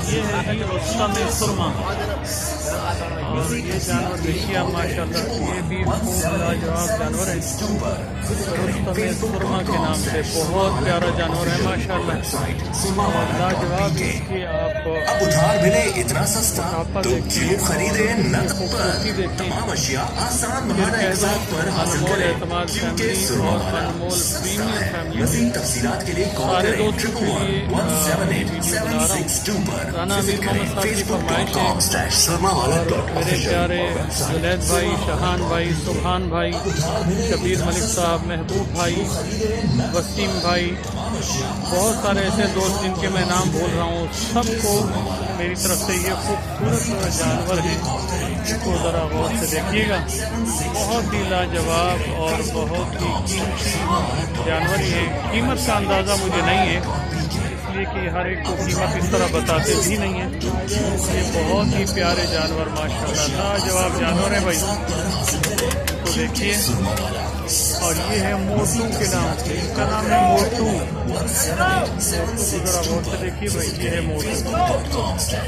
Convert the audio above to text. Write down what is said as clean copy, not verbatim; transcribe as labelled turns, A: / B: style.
A: یہ ہے جی رستم سرما، اور یہ جانور دیکھیے آپ ماشاءاللہ، یہ بھی خوب لاجواب جانور ہے، رستم سرما کے نام سے بہت پیارا جانور ہے ماشاءاللہ، اور لاجواب اس کی آپ
B: اب ادھار ملے اتنا سستا
A: چھاپا
B: تو
A: دیکھیے
B: کیوں
A: اور
B: خریدے
A: اس کی
B: نقد پر؟
A: خوبصورتی دیکھیے۔
B: تمام اشیاء آسان
A: پھر
B: مہانہ
A: کہہ
B: ایک
A: دوں
B: ساتھ پر حاصل
A: انمول
B: کریں
A: اعتماد
B: کیونکہ
A: فیملی
B: سرما
A: اور
B: والا
A: انمول
B: سستا
A: پریمیم
B: ہے۔
A: فیملی
B: مزید تفصیلات کے لیے کال
A: سارے
B: کریں
A: دوستوں کے لیے یہ ویڈیو بنا رہا ہوں۔
B: 111-762 پر
A: رانا
B: وزٹ
A: امیر
B: کریں
A: محمد صاحب کی فرمائش ہے، اور میرے
B: facebook.com/sarmawala.official
A: پیارے جنید بھائی، شہان بھائی، سبحان بھائی، شبیر ملک صاحب، محبوب بھائی، وسیم بھائی، بہت سارے ایسے دوست جن کے میں نام بھول رہا ہوں، سب کو میری طرف سے یہ خوبصورت جانور ہیں، ان کو ذرا غور سے دیکھیے گا، بہت ہی لاجواب اور بہت ہی قیمتی جانور ہی ہیں۔ قیمت کا اندازہ مجھے نہیں ہے، اس لیے کہ ہر ایک کو قیمت اس طرح بتاتے بھی نہیں ہیں۔ یہ بہت ہی پیارے جانور ماشاءاللہ لاجواب جانور ہیں بھائی، ان کو دیکھیے، اور یہ ہے موٹو کے نام سے، ان کا نام ہے موٹو۔ موٹو کو ذرا غور سے دیکھیے بھائی، یہ ہے موٹو۔